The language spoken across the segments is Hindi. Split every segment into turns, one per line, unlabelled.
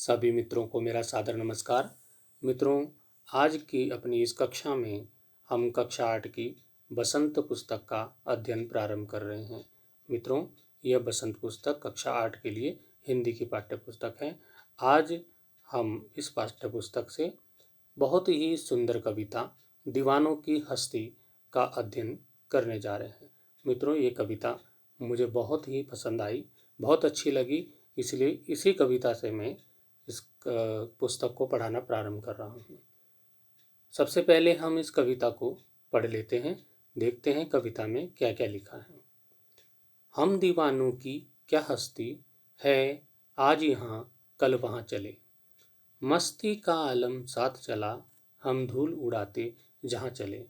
सभी मित्रों को मेरा सादर नमस्कार। मित्रों, आज की अपनी इस कक्षा में हम कक्षा 8 की बसंत पुस्तक का अध्ययन प्रारंभ कर रहे हैं। मित्रों, यह बसंत पुस्तक कक्षा 8 के लिए हिंदी की पाठ्य पुस्तक है। आज हम इस पाठ्य पुस्तक से बहुत ही सुंदर कविता दीवानों की हस्ती का अध्ययन करने जा रहे हैं। मित्रों, ये कविता मुझे बहुत ही पसंद आई, बहुत अच्छी लगी, इसलिए इसी कविता से मैं इस पुस्तक को पढ़ाना प्रारंभ कर रहा हूँ। सबसे पहले हम इस कविता को पढ़ लेते हैं, देखते हैं कविता में क्या क्या लिखा है। हम दीवानों की क्या हस्ती है, आज यहाँ कल वहाँ चले। मस्ती का आलम साथ चला, हम धूल उड़ाते जहाँ चले।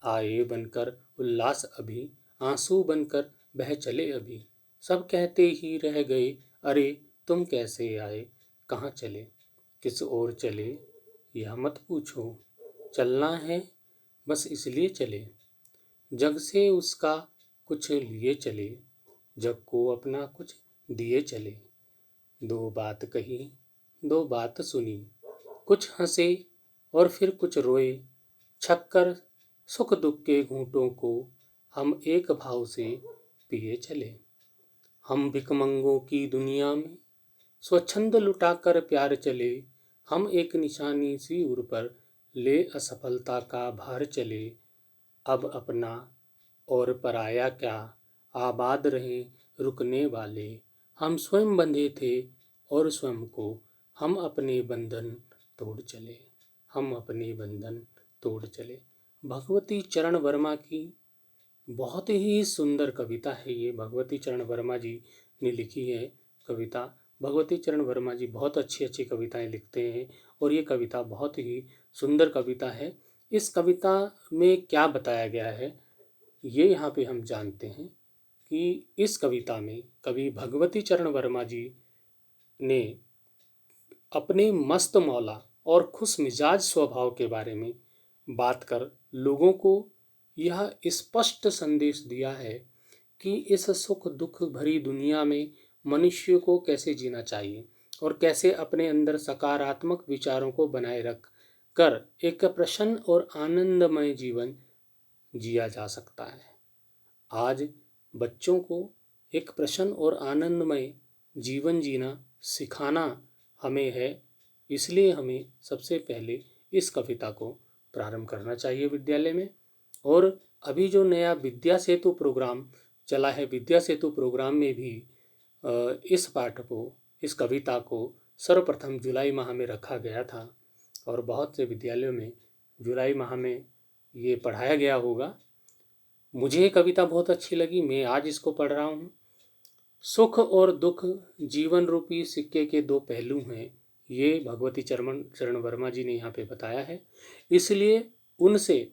आए बनकर उल्लास अभी, आंसू बनकर बह चले अभी। सब कहते ही रह गए, अरे तुम कैसे आए, कहाँ चले, किस ओर चले, यह मत पूछो। चलना है बस इसलिए चले, जग से उसका कुछ लिए चले, जग को अपना कुछ दिए चले। दो बात कही, दो बात सुनी, कुछ हंसे और फिर कुछ रोए। छक्कर सुख दुख के घूंटों को हम एक भाव से पिए चले। हम भिखमंगों की दुनिया में स्वच्छंद लुटाकर प्यार चले। हम एक निशानी सी उर पर ले असफलता का भार चले। अब अपना और पराया क्या, आबाद रहे रुकने वाले। हम स्वयं बंधे थे और स्वयं को हम अपने बंधन तोड़ चले। हम अपने बंधन तोड़ चले। भगवती चरण वर्मा की बहुत ही सुंदर कविता है ये। भगवती चरण वर्मा जी ने लिखी है कविता। भगवती चरण वर्मा जी बहुत अच्छी अच्छी कविताएं लिखते हैं और ये कविता बहुत ही सुंदर कविता है। इस कविता में क्या बताया गया है ये यहाँ पे हम जानते हैं कि इस कविता में कवि भगवती चरण वर्मा जी ने अपने मस्त मौला और खुश मिजाज स्वभाव के बारे में बात कर लोगों को यह स्पष्ट संदेश दिया है कि इस सुख दुख भरी दुनिया में मनुष्य को कैसे जीना चाहिए और कैसे अपने अंदर सकारात्मक विचारों को बनाए रख कर एक प्रसन्न और आनंदमय जीवन जिया जा सकता है। आज बच्चों को एक प्रसन्न और आनंदमय जीवन जीना सिखाना हमें है, इसलिए हमें सबसे पहले इस कविता को प्रारंभ करना चाहिए विद्यालय में। और अभी जो नया विद्या सेतु प्रोग्राम चला है, विद्या सेतु प्रोग्राम में भी इस पाठ को, इस कविता को सर्वप्रथम जुलाई माह में रखा गया था और बहुत से विद्यालयों में जुलाई माह में ये पढ़ाया गया होगा। मुझे ये कविता बहुत अच्छी लगी, मैं आज इसको पढ़ रहा हूँ। सुख और दुख जीवन रूपी सिक्के के दो पहलू हैं, ये भगवती चरण वर्मा जी ने यहाँ पे बताया है, इसलिए उनसे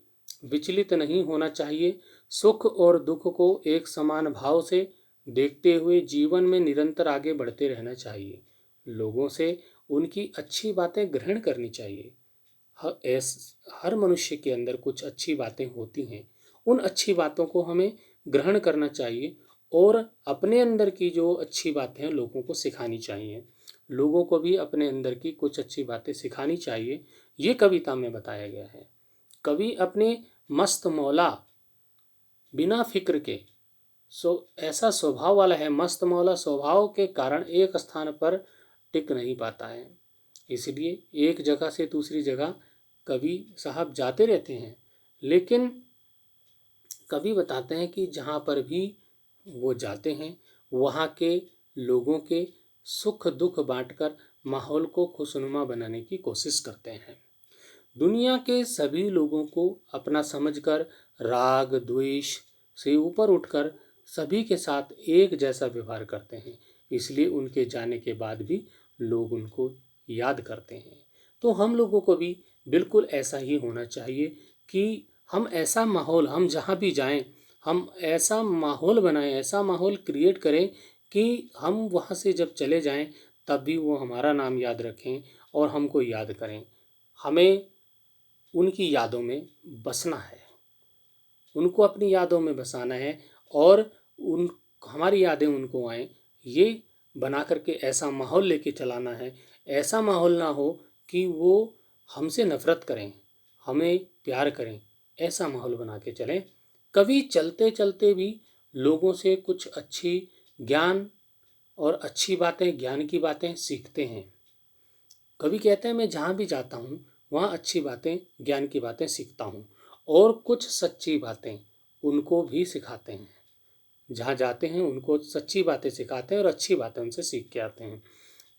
विचलित नहीं होना चाहिए। सुख और दुख को एक समान भाव से देखते हुए जीवन में निरंतर आगे बढ़ते रहना चाहिए। लोगों से उनकी अच्छी बातें ग्रहण करनी चाहिए। हर मनुष्य के अंदर कुछ अच्छी बातें होती हैं, उन अच्छी बातों को हमें ग्रहण करना चाहिए और अपने अंदर की जो अच्छी बातें हैं लोगों को सिखानी चाहिए। लोगों को भी अपने अंदर की कुछ अच्छी बातें सिखानी चाहिए, ये कविता में बताया गया है। कवि अपने मस्त मौला बिना फिक्र के ऐसा स्वभाव वाला है, मस्त मौला स्वभाव के कारण एक स्थान पर टिक नहीं पाता है, इसलिए एक जगह से दूसरी जगह कवि साहब जाते रहते हैं, लेकिन कवि बताते हैं कि जहाँ पर भी वो जाते हैं वहाँ के लोगों के सुख दुख बांटकर माहौल को खुशनुमा बनाने की कोशिश करते हैं। दुनिया के सभी लोगों को अपना समझकर राग द्वेष से ऊपर उठकर सभी के साथ एक जैसा व्यवहार करते हैं, इसलिए उनके जाने के बाद भी लोग उनको याद करते हैं। तो हम लोगों को भी बिल्कुल ऐसा ही होना चाहिए कि हम ऐसा माहौल, हम जहाँ भी जाएं, हम ऐसा माहौल बनाएं, ऐसा माहौल क्रिएट करें कि हम वहाँ से जब चले जाएं तब भी वो हमारा नाम याद रखें और हमको याद करें। हमें उनकी यादों में बसना है, उनको अपनी यादों में बसाना है और उन हमारी यादें उनको आएँ, ये बना करके ऐसा माहौल लेके चलाना है, ऐसा माहौल ना हो कि वो हमसे नफरत करें, हमें प्यार करें, ऐसा माहौल बना के चलें। कभी चलते चलते भी लोगों से कुछ अच्छी ज्ञान और अच्छी बातें, ज्ञान की बातें सीखते हैं। कवि कहते हैं मैं जहाँ भी जाता हूँ वहाँ अच्छी बातें, ज्ञान की बातें सीखता हूँ और कुछ सच्ची बातें उनको भी सिखाते हैं। जहाँ जाते हैं उनको सच्ची बातें सिखाते हैं और अच्छी बातें उनसे सीख के आते हैं।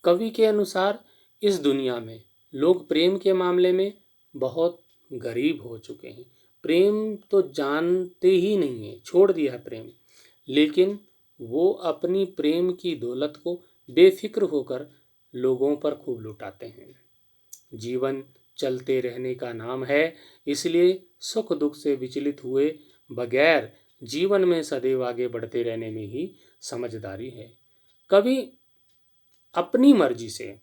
कवि के अनुसार इस दुनिया में लोग प्रेम के मामले में बहुत गरीब हो चुके हैं। प्रेम तो जानते ही नहीं है, छोड़ दिया है प्रेम। लेकिन वो अपनी प्रेम की दौलत को बेफिक्र होकर लोगों पर खूब लुटाते हैं। जीवन चलते रहने का नाम है, इसलिए सुख दुख से विचलित हुए बगैर जीवन में सदैव आगे बढ़ते रहने में ही समझदारी है। कभी अपनी मर्जी से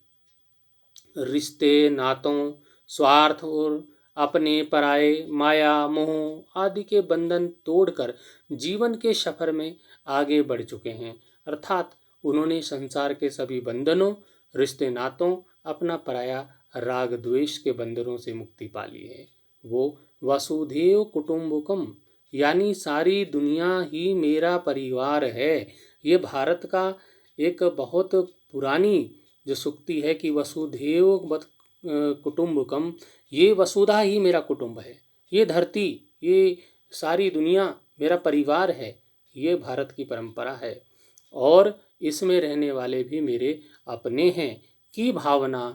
रिश्ते, नातों, स्वार्थ और अपने पराये, माया, मोह आदि के बंधन तोड़कर जीवन के सफर में आगे बढ़ चुके हैं। अर्थात उन्होंने संसार के सभी बंधनों, रिश्ते नातों, अपना पराया, राग द्वेष के बंधनों से मुक्ति पा ली है। वो वसुधैव कुटुंबकम यानी सारी दुनिया ही मेरा परिवार है। ये भारत का एक बहुत पुरानी जो सूक्ति है कि वसुधैव कुटुंबकम, ये वसुधा ही मेरा कुटुंब है, ये धरती, ये सारी दुनिया मेरा परिवार है, ये भारत की परंपरा है और इसमें रहने वाले भी मेरे अपने हैं की भावना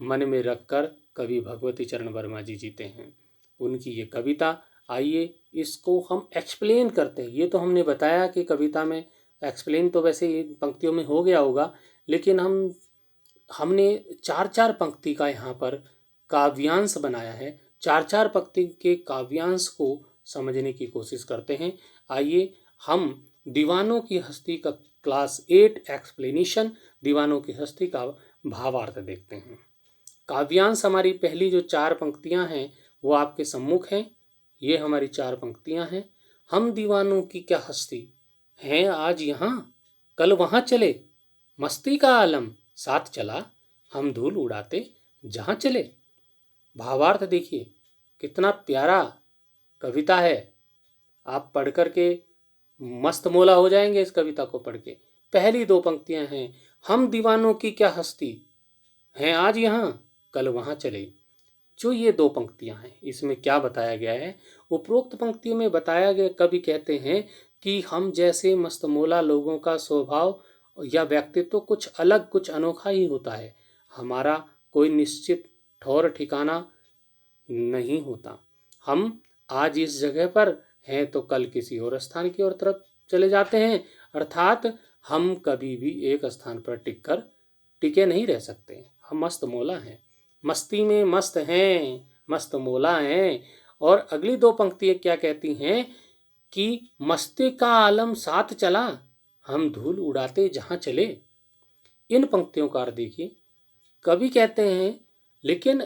मन में रखकर कवि भगवती चरण वर्मा जी जीते हैं। उनकी ये कविता, आइए इसको हम एक्सप्लेन करते हैं। ये तो हमने बताया कि कविता में एक्सप्लेन तो वैसे इन पंक्तियों में हो गया होगा, लेकिन हमने चार चार पंक्ति का यहाँ पर काव्यांश बनाया है। चार चार पंक्ति के काव्यांश को समझने की कोशिश करते हैं। आइए हम दीवानों की हस्ती का क्लास 8 एक्सप्लेनेशन, दीवानों की हस्ती का भावार्थ देखते हैं। काव्यांश हमारी पहली जो चार पंक्तियां हैं वो आपके सम्मुख हैं। ये हमारी चार पंक्तियां हैं। हम दीवानों की क्या हस्ती हैं आज यहाँ, कल वहाँ चले, मस्ती का आलम साथ चला, हम धूल उड़ाते जहाँ चले। भावार्थ देखिए कितना प्यारा कविता है। आप पढ़ कर के मस्त मोला हो जाएंगे इस कविता को पढ़ के। पहली दो पंक्तियां हैं, हम दीवानों की क्या हस्ती हैं आज यहाँ, कल वहाँ चले। जो ये दो पंक्तियां हैं इसमें क्या बताया गया है? उपरोक्त पंक्तियों में बताया गया, कवि कहते हैं कि हम जैसे मस्तमोला लोगों का स्वभाव या व्यक्तित्व कुछ अलग, कुछ अनोखा ही होता है। हमारा कोई निश्चित ठौर ठिकाना नहीं होता। हम आज इस जगह पर हैं तो कल किसी और स्थान की ओर तरफ चले जाते हैं। अर्थात हम कभी भी एक स्थान पर टिके नहीं रह सकते। हम मस्त मौला हैं, मस्ती में मस्त हैं, मस्त मौला हैं। और अगली दो पंक्तियां क्या कहती हैं कि मस्ती का आलम साथ चला, हम धूल उड़ाते जहाँ चले। इन पंक्तियों का अर्थ देखिए। कवि कहते हैं लेकिन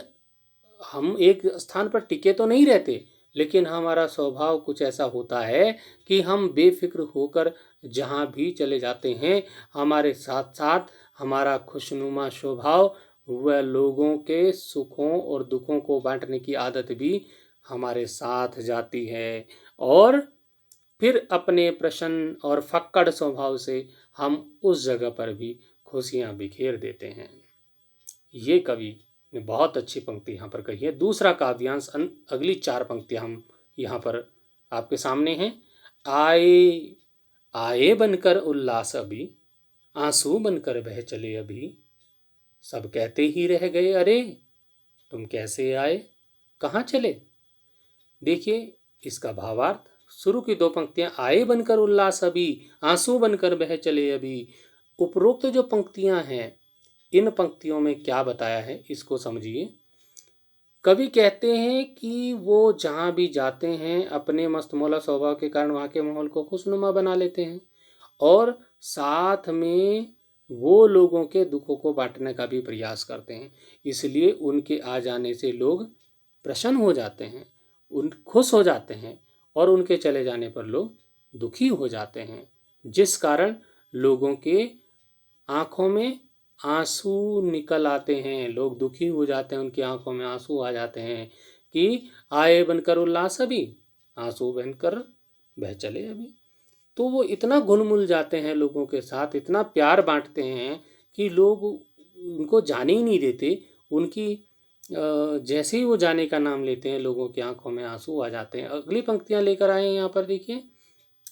हम एक स्थान पर टिके तो नहीं रहते, लेकिन हमारा स्वभाव कुछ ऐसा होता है कि हम बेफिक्र होकर जहाँ भी चले जाते हैं, हमारे साथ साथ हमारा खुशनुमा स्वभाव वह लोगों के सुखों और दुखों को बांटने की आदत भी हमारे साथ जाती है। और फिर अपने प्रसन्न और फक्कड़ स्वभाव से हम उस जगह पर भी खुशियाँ बिखेर देते हैं। ये कवि ने बहुत अच्छी पंक्ति यहाँ पर कही है। दूसरा काव्यांश, अगली चार पंक्तियाँ हम यहाँ पर आपके सामने हैं। आए आए बनकर उल्लास अभी, आंसू बनकर बह चले अभी, सब कहते ही रह गए अरे, तुम कैसे आए कहाँ चले। देखिए इसका भावार्थ, शुरू की दो पंक्तियां, आए बनकर उल्लास अभी, आंसू बनकर बह चले अभी। उपरोक्त जो पंक्तियां हैं इन पंक्तियों में क्या बताया है इसको समझिए। कवि कहते हैं कि वो जहाँ भी जाते हैं अपने मस्तमौला स्वभाव के कारण वहाँ के माहौल को खुशनुमा बना लेते हैं और साथ में वो लोगों के दुखों को बांटने का भी प्रयास करते हैं। इसलिए उनके आ जाने से लोग प्रसन्न हो जाते हैं, उन खुश हो जाते हैं और उनके चले जाने पर लोग दुखी हो जाते हैं, जिस कारण लोगों के आंखों में आंसू निकल आते हैं, लोग दुखी हो जाते हैं, उनकी आंखों में आंसू आ जाते हैं कि आए बनकर उल्लास अभी, आंसू बहकर बह चले अभी। तो वो इतना घुल मिल जाते हैं लोगों के साथ, इतना प्यार बांटते हैं कि लोग उनको जाने ही नहीं देते। उनकी जैसे ही वो जाने का नाम लेते हैं, लोगों की आंखों में आंसू आ जाते हैं। अगली पंक्तियां लेकर आए हैं यहाँ पर, देखिए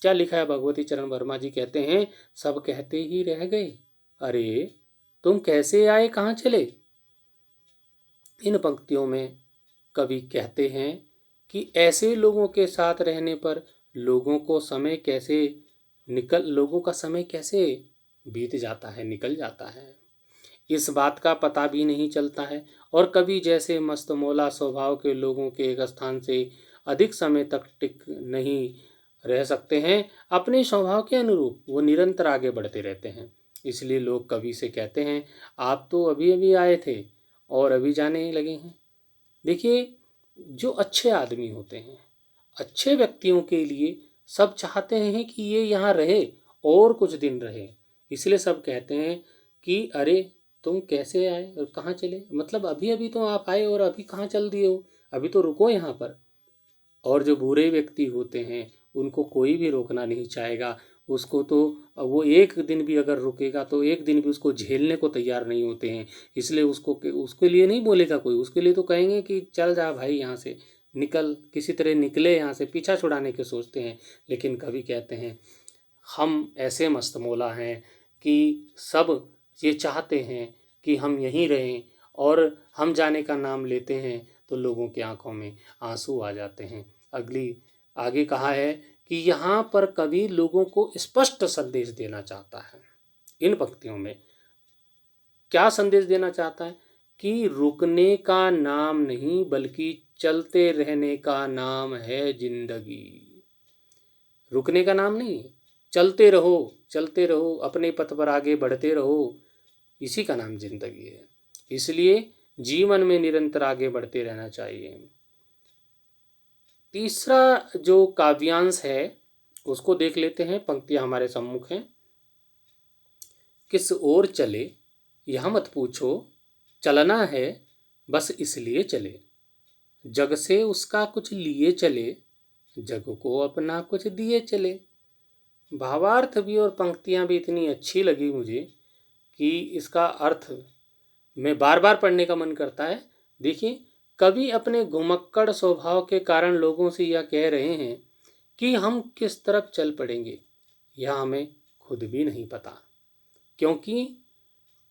क्या लिखा है। भगवती चरण वर्मा जी कहते हैं, सब कहते ही रह गए, अरे तुम कैसे आए कहाँ चले। इन पंक्तियों में कवि कहते हैं कि ऐसे लोगों के साथ रहने पर लोगों का समय कैसे बीत जाता है, निकल जाता है, इस बात का पता भी नहीं चलता है। और कभी जैसे मस्तमौला स्वभाव के लोगों के एक स्थान से अधिक समय तक टिक नहीं रह सकते हैं, अपने स्वभाव के अनुरूप वो निरंतर आगे बढ़ते रहते हैं। इसलिए लोग कवि से कहते हैं, आप तो अभी अभी आए थे और अभी जाने लगे हैं। देखिए, जो अच्छे आदमी होते हैं, अच्छे व्यक्तियों के लिए सब चाहते हैं कि ये यहाँ रहे और कुछ दिन रहे। इसलिए सब कहते हैं कि अरे तुम कैसे आए और कहाँ चले, मतलब अभी अभी तो आप आए और अभी कहाँ चल दिए हो, अभी तो रुको यहाँ पर। और जो बुरे व्यक्ति होते हैं उनको कोई भी रोकना नहीं चाहेगा, उसको तो वो एक दिन भी अगर रुकेगा तो एक दिन भी उसको झेलने को तैयार नहीं होते हैं। इसलिए उसके लिए नहीं बोलेगा कोई, उसके लिए तो कहेंगे कि चल जा भाई यहाँ से निकल, किसी तरह निकले यहाँ से, पीछा छुड़ाने के सोचते हैं। लेकिन कवि कहते हैं, हम ऐसे मस्तमौला हैं कि सब ये चाहते हैं कि हम यहीं रहें, और हम जाने का नाम लेते हैं तो लोगों की आंखों में आंसू आ जाते हैं। आगे कहा है कि यहाँ पर कवि लोगों को स्पष्ट संदेश देना चाहता है। इन पंक्तियों में क्या संदेश देना चाहता है कि रुकने का नाम नहीं बल्कि चलते रहने का नाम है जिंदगी। रुकने का नाम नहीं, चलते रहो, अपने पथ पर आगे बढ़ते रहो, इसी का नाम जिंदगी है। इसलिए जीवन में निरंतर आगे बढ़ते रहना चाहिए। तीसरा जो काव्यांश है उसको देख लेते हैं, पंक्तियां हमारे सम्मुख हैं। किस ओर चले यह मत पूछो, चलना है बस इसलिए चले, जग से उसका कुछ लिए चले, जग को अपना कुछ दिए चले। भावार्थ भी और पंक्तियां भी इतनी अच्छी लगी मुझे कि इसका अर्थ में बार बार पढ़ने का मन करता है। देखिए, कवि अपने घुमक्कड़ स्वभाव के कारण लोगों से यह कह रहे हैं कि हम किस तरफ चल पड़ेंगे यह हमें खुद भी नहीं पता, क्योंकि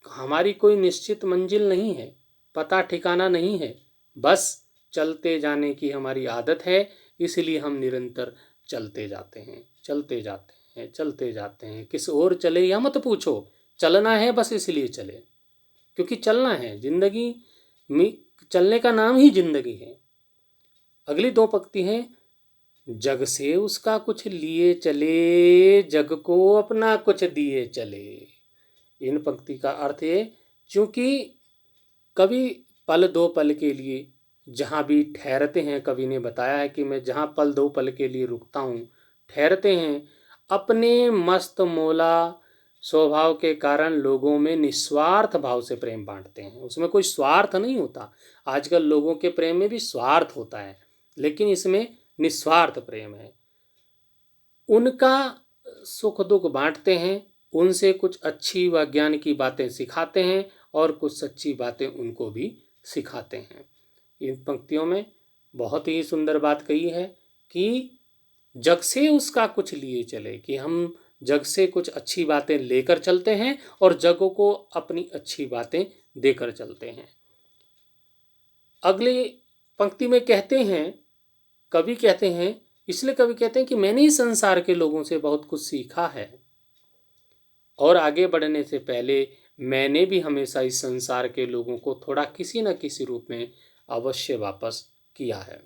हमारी कोई निश्चित मंजिल नहीं है, पता ठिकाना नहीं है, बस चलते जाने की हमारी आदत है। इसलिए हम निरंतर चलते जाते हैं, चलते जाते हैं, चलते जाते हैं। किस ओर चले यह मत पूछो, चलना है बस इसलिए चले, क्योंकि चलना है, जिंदगी में चलने का नाम ही जिंदगी है। अगली दो पंक्ति हैं, जग से उसका कुछ लिए चले, जग को अपना कुछ दिए चले। इन पंक्ति का अर्थ है, चूंकि कवि पल दो पल के लिए जहाँ भी ठहरते हैं, कवि ने बताया है कि मैं जहाँ पल दो पल के लिए रुकता हूँ, ठहरते हैं, अपने मस्त मौला स्वभाव के कारण लोगों में निस्वार्थ भाव से प्रेम बांटते हैं। उसमें कोई स्वार्थ नहीं होता। आजकल लोगों के प्रेम में भी स्वार्थ होता है, लेकिन इसमें निस्वार्थ प्रेम है। उनका सुख दुख बांटते हैं, उनसे कुछ अच्छी व ज्ञान की बातें सिखाते हैं और कुछ सच्ची बातें उनको भी सिखाते हैं। इन पंक्तियों में बहुत ही सुंदर बात कही है कि जग से उसका कुछ लिए चले, कि हम जग से कुछ अच्छी बातें लेकर चलते हैं और जग को अपनी अच्छी बातें देकर चलते हैं। अगले पंक्ति में कहते हैं, कवि कहते हैं, इसलिए कवि कहते हैं कि मैंने इस संसार के लोगों से बहुत कुछ सीखा है और आगे बढ़ने से पहले मैंने भी हमेशा इस संसार के लोगों को थोड़ा किसी न किसी रूप में अवश्य वापस किया है।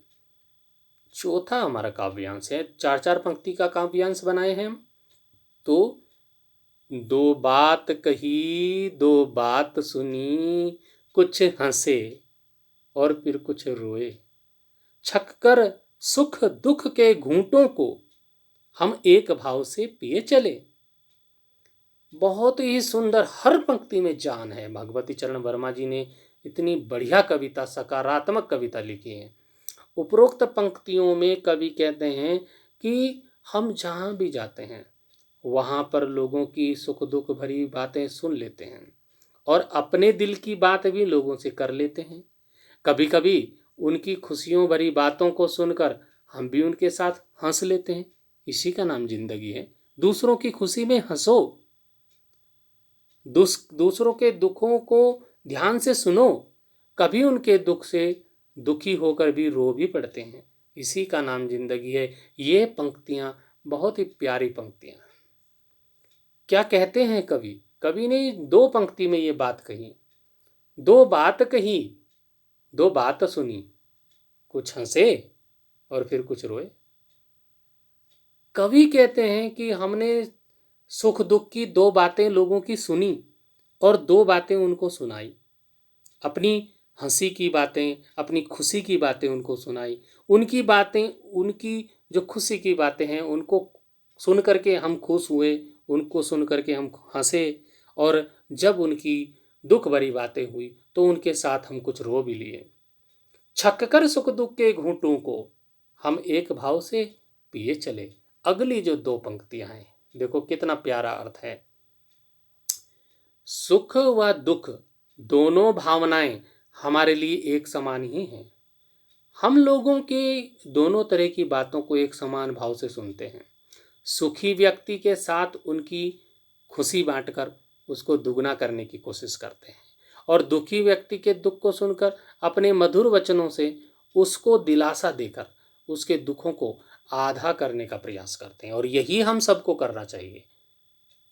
चौथा हमारा काव्यांश है, चार चार पंक्ति का काव्यांश बनाए हैं हम। तो दो बात कही दो बात सुनी, कुछ हंसे और फिर कुछ रोए, छककर सुख दुख के घूंटों को हम एक भाव से पिए चले। बहुत ही सुंदर, हर पंक्ति में जान है। भगवती चरण वर्मा जी ने इतनी बढ़िया कविता, सकारात्मक कविता लिखी है। उपरोक्त पंक्तियों में कवि कहते हैं कि हम जहाँ भी जाते हैं वहाँ पर लोगों की सुख दुख भरी बातें सुन लेते हैं और अपने दिल की बात भी लोगों से कर लेते हैं। कभी कभी उनकी खुशियों भरी बातों को सुनकर हम भी उनके साथ हंस लेते हैं। इसी का नाम जिंदगी है। दूसरों की खुशी में हंसो, दूसरों के दुखों को ध्यान से सुनो, कभी उनके दुख से दुखी होकर भी रो भी पड़ते हैं। इसी का नाम जिंदगी है। ये पंक्तियां बहुत ही प्यारी पंक्तियां। क्या कहते हैं कवि? कवि ने दो पंक्ति में ये बात कही, दो बात कही, दो बात सुनी, कुछ हंसे और फिर कुछ रोए। कवि कहते हैं कि हमने सुख दुख की दो बातें लोगों की सुनी और दो बातें उनको सुनाई। अपनी हंसी की बातें, अपनी खुशी की बातें उनको सुनाई। उनकी बातें, उनकी जो खुशी की बातें हैं उनको सुन करके हम खुश हुए, उनको सुन करके हम हंसे, और जब उनकी दुख भरी बातें हुई तो उनके साथ हम कुछ रो भी लिए। छक कर सुख दुख के घूंटों को हम एक भाव से पिए चले। अगली जो दो पंक्तियां हैं, देखो कितना प्यारा अर्थ है। सुख व दुख दोनों भावनाएं हमारे लिए एक समान ही हैं। हम लोगों के दोनों तरह की बातों को एक समान भाव से सुनते हैं। सुखी व्यक्ति के साथ उनकी खुशी बांटकर उसको दुगना करने की कोशिश करते हैं और दुखी व्यक्ति के दुख को सुनकर अपने मधुर वचनों से उसको दिलासा देकर उसके दुखों को आधा करने का प्रयास करते हैं। और यही हम सबको करना चाहिए।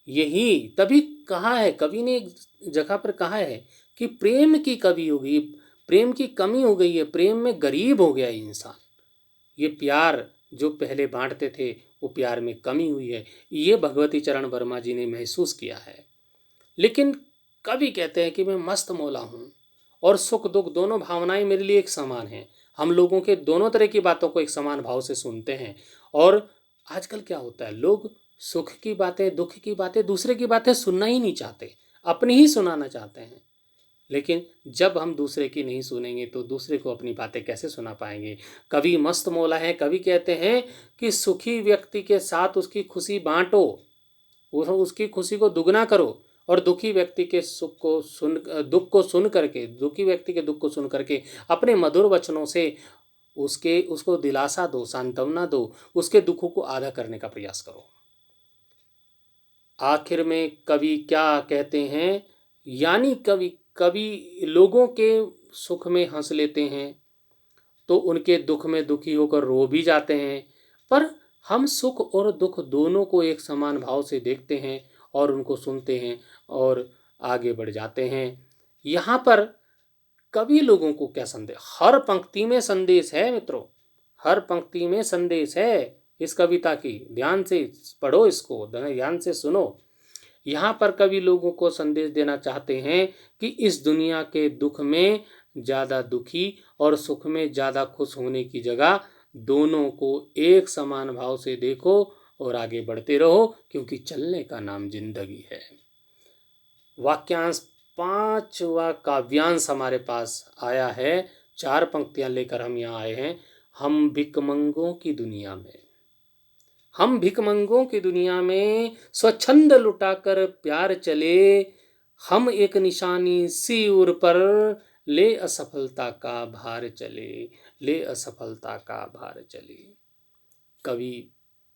यही तभी कहा है कवि ने, एक जगह पर कहा है कि प्रेम की कमी हो गई, प्रेम की कमी हो गई है, प्रेम में गरीब हो गया इंसान। ये प्यार जो पहले बांटते थे वो प्यार में कमी हुई है। ये भगवती चरण वर्मा जी ने महसूस किया है। लेकिन कवि कहते हैं कि मैं मस्त मौला हूँ और सुख दुख दोनों भावनाएं मेरे लिए एक समान हैं। हम लोगों के दोनों तरह की बातों को एक समान भाव से सुनते हैं। और आजकल क्या होता है, लोग सुख की बातें, दुख की बातें, दूसरे की बातें सुनना ही नहीं चाहते, अपनी ही सुनाना चाहते हैं। लेकिन जब हम दूसरे की नहीं सुनेंगे तो दूसरे को अपनी बातें कैसे सुना पाएंगे? कवि मस्त मौला है। कवि कहते हैं कि सुखी व्यक्ति के साथ उसकी खुशी बांटो, उसकी खुशी को दुगना करो, और दुखी व्यक्ति के दुख को सुन करके, दुखी व्यक्ति के दुख को सुन करके अपने मधुर वचनों से उसको दिलासा दो, सांत्वना दो, उसके दुखों को आधा करने का प्रयास करो। आखिर में कवि क्या कहते हैं? यानी कवि कवि लोगों के सुख में हंस लेते हैं तो उनके दुख में दुखी होकर रो भी जाते हैं, पर हम सुख और दुख दोनों को एक समान भाव से देखते हैं और उनको सुनते हैं और आगे बढ़ जाते हैं। यहाँ पर कवि लोगों को क्या संदेश? हर पंक्ति में संदेश है मित्रों, हर पंक्ति में संदेश है इस कविता की। ध्यान से पढ़ो, इसको ध्यान से सुनो। यहाँ पर कवि लोगों को संदेश देना चाहते हैं कि इस दुनिया के दुख में ज़्यादा दुखी और सुख में ज़्यादा खुश होने की जगह दोनों को एक समान भाव से देखो और आगे बढ़ते रहो, क्योंकि चलने का नाम जिंदगी है। वाक्यांश 5वां काव्यांश हमारे पास आया है। 4 पंक्तियां लेकर हम यहाँ आए हैं। हम भिकमंगों की दुनिया में, हम भिकमंगों की दुनिया में स्वच्छंद लुटाकर प्यार चले, हम एक निशानी सिर पर ले असफलता का भार चले, ले असफलता का भार चले। कवि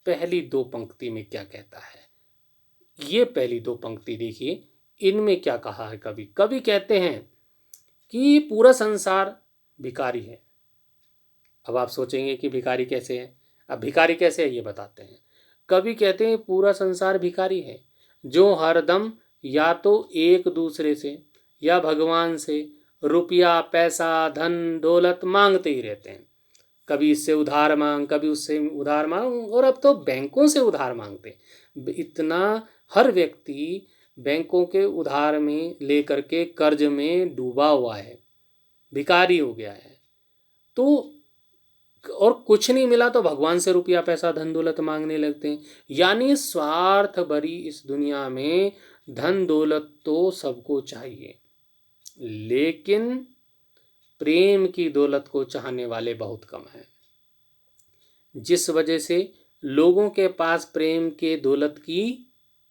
पहली 2 पंक्ति में क्या कहता है? ये पहली 2 पंक्ति देखिए, इनमें क्या कहा है कवि? कवि कहते हैं कि पूरा संसार भिखारी है। अब आप सोचेंगे कि भिखारी कैसे है? अब भिखारी कैसे है ये बताते हैं। कवि कहते हैं पूरा संसार भिखारी है, जो हरदम या तो एक दूसरे से या भगवान से रुपया, पैसा, धन दौलत मांगते ही रहते हैं। कभी इससे उधार मांग, कभी उससे उधार मांग, और अब तो बैंकों से उधार मांगते। इतना हर व्यक्ति बैंकों के उधार में लेकर के कर्ज में डूबा हुआ है, भिखारी हो गया है। तो और कुछ नहीं मिला तो भगवान से रुपया पैसा धन दौलत मांगने लगते हैं। यानी स्वार्थ भरी इस दुनिया में धन दौलत तो सबको चाहिए, लेकिन प्रेम की दौलत को चाहने वाले बहुत कम हैं। जिस वजह से लोगों के पास प्रेम के दौलत की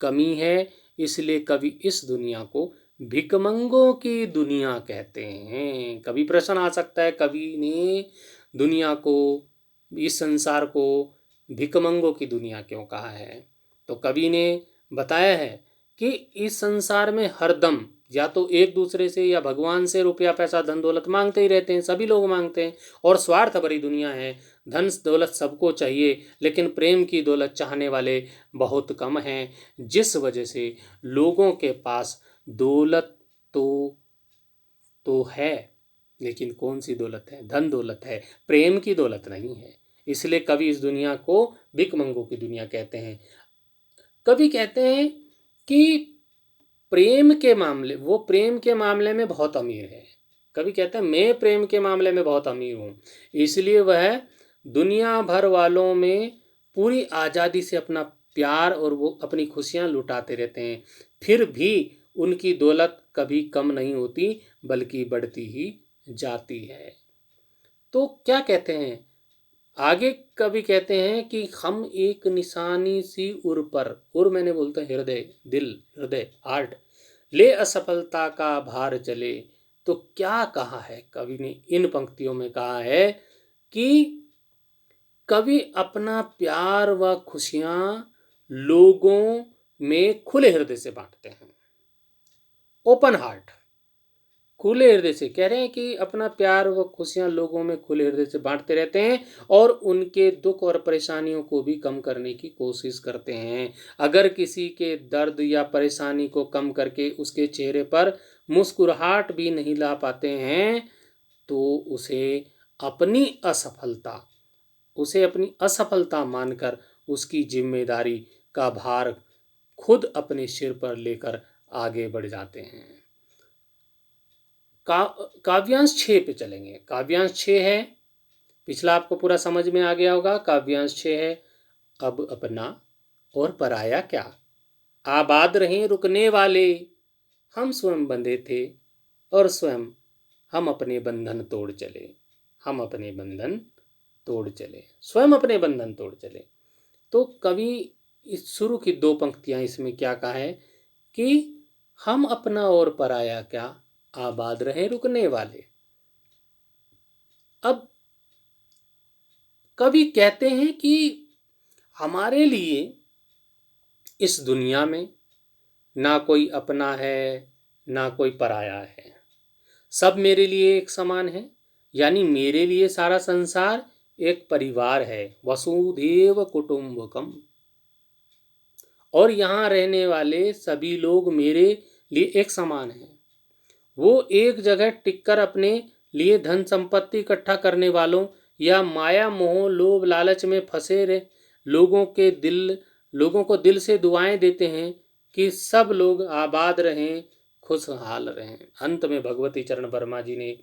कमी है, इसलिए कवि इस दुनिया को भिकमंगों की दुनिया कहते हैं। कभी प्रश्न आ सकता है, कवि ने दुनिया को, इस संसार को भिकमंगों की दुनिया क्यों कहा है? तो कवि ने बताया है कि इस संसार में हरदम या तो एक दूसरे से या भगवान से रुपया पैसा धन दौलत मांगते ही रहते हैं, सभी लोग मांगते हैं, और स्वार्थ भरी दुनिया है। धन दौलत सबको चाहिए, लेकिन प्रेम की दौलत चाहने वाले बहुत कम हैं, जिस वजह से लोगों के पास दौलत तो है, लेकिन कौन सी दौलत है? धन दौलत है, प्रेम की दौलत नहीं है। इसलिए कवि इस दुनिया को भिकमंगों की दुनिया कहते हैं। कवि कहते हैं कि प्रेम के मामले में बहुत अमीर है। कवि कहते हैं मैं प्रेम के मामले में बहुत अमीर हूँ, इसलिए वह दुनिया भर वालों में पूरी आज़ादी से अपना प्यार और वो अपनी खुशियाँ लुटाते रहते हैं, फिर भी उनकी दौलत कभी कम नहीं होती, बल्कि बढ़ती ही जाती है। तो क्या कहते हैं आगे? कवि कहते हैं कि हम एक निशानी सी उर पर, उर मैंने बोलता हृदय, दिल, हृदय, हार्ट, ले असफलता का भार चले। तो क्या कहा है कवि ने? इन पंक्तियों में कहा है कि कवि अपना प्यार व खुशियां लोगों में खुले हृदय से बांटते हैं। ओपन हार्ट, खुले हृदय से कह रहे हैं कि अपना प्यार व खुशियां लोगों में खुले हृदय से बांटते रहते हैं, और उनके दुख और परेशानियों को भी कम करने की कोशिश करते हैं। अगर किसी के दर्द या परेशानी को कम करके उसके चेहरे पर मुस्कुराहट भी नहीं ला पाते हैं, तो उसे अपनी असफलता मानकर उसकी जिम्मेदारी का भार खुद अपने सिर पर लेकर आगे बढ़ जाते हैं। काव्यांश 6 पे चलेंगे। काव्यांश 6 है, पिछला आपको पूरा समझ में आ गया होगा। काव्यांश 6 है, अब अपना और पराया क्या, आबाद रहे रुकने वाले, हम स्वयं बंधे थे और स्वयं हम अपने बंधन तोड़ चले, हम अपने बंधन तोड़ चले, स्वयं अपने बंधन तोड़ चले। तो कवि इस शुरू की 2 पंक्तियां इसमें क्या कहा है कि हम अपना और पराया क्या, आबाद रहे रुकने वाले। अब कवि कहते हैं कि हमारे लिए इस दुनिया में ना कोई अपना है ना कोई पराया है, सब मेरे लिए एक समान है। यानी मेरे लिए सारा संसार एक परिवार है, वसुधैव कुटुंबकम, और यहाँ रहने वाले सभी लोग मेरे लिए एक समान हैं। वो एक जगह टिककर अपने लिए धन संपत्ति इकट्ठा करने वालों या माया मोह लोभ लालच में फंसे रहे लोगों को दिल से दुआएं देते हैं कि सब लोग आबाद रहें, खुशहाल रहें। अंत में भगवती चरण वर्मा जी ने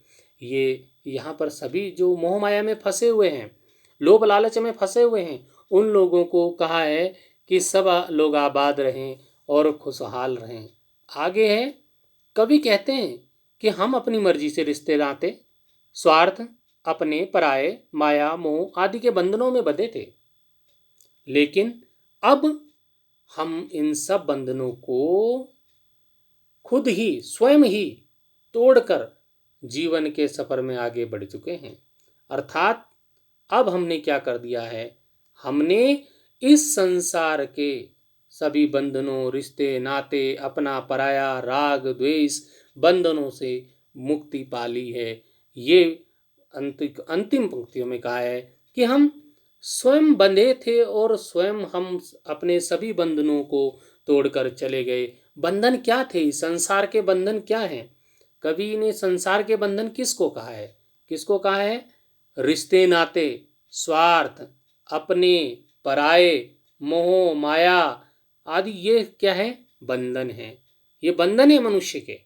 ये यहाँ पर सभी जो मोह माया में फंसे हुए हैं, लोभ लालच में फंसे हुए हैं, उन लोगों को कहा है कि सब लोग आबाद रहें और खुशहाल रहें। आगे है, कवि कहते हैं कि हम अपनी मर्जी से रिश्ते नाते, स्वार्थ, अपने पराये, माया मोह आदि के बंधनों में बंधे थे, लेकिन अब हम इन सब बंधनों को खुद ही स्वयं ही तोड़कर जीवन के सफर में आगे बढ़ चुके हैं। अर्थात अब हमने क्या कर दिया है, हमने इस संसार के सभी बंधनों, रिश्ते नाते, अपना पराया, राग द्वेष बंधनों से मुक्ति पा ली है। ये अंतिम पंक्तियों में कहा है कि हम स्वयं बंधे थे और स्वयं हम अपने सभी बंधनों को तोड़कर चले गए। बंधन क्या थे? संसार के बंधन क्या हैं? कवि ने संसार के बंधन किसको कहा है? किसको कहा है? रिश्ते नाते, स्वार्थ, अपने पराये, मोह माया आदि, ये क्या है? बंधन है। ये बंधन है मनुष्य के।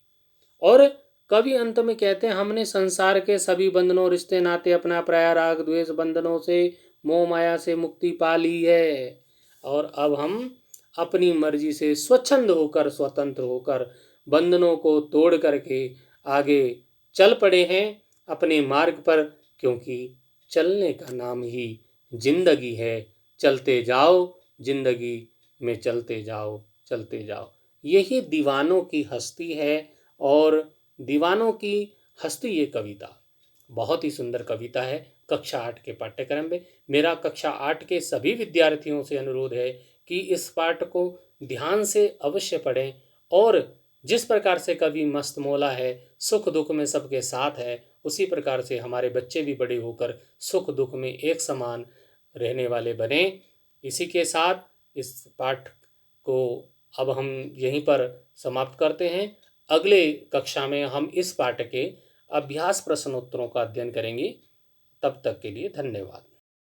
और कवि अंत में कहते हैं, हमने संसार के सभी बंधनों, रिश्ते नाते, अपना पराया राग द्वेष बंधनों से, मोह माया से मुक्ति पा ली है और अब हम अपनी मर्जी से स्वच्छंद होकर, स्वतंत्र होकर, बंधनों को तोड़ करके आगे चल पड़े हैं अपने मार्ग पर, क्योंकि चलने का नाम ही जिंदगी है। चलते जाओ जिंदगी में, चलते जाओ चलते जाओ। यही दीवानों की हस्ती है और दीवानों की हस्ती ये कविता बहुत ही सुंदर कविता है। कक्षा 8 के पाठ्यक्रम में मेरा कक्षा 8 के सभी विद्यार्थियों से अनुरोध है कि इस पाठ को ध्यान से अवश्य पढ़ें और जिस प्रकार से कवि मस्तमौला है, सुख दुख में सबके साथ है, उसी प्रकार से हमारे बच्चे भी बड़े होकर सुख दुख में एक समान रहने वाले बने। इसी के साथ इस पाठ को अब हम यहीं पर समाप्त करते हैं। अगले कक्षा में हम इस पाठ के अभ्यास प्रश्नोत्तरों का अध्ययन करेंगे। तब तक के लिए धन्यवाद।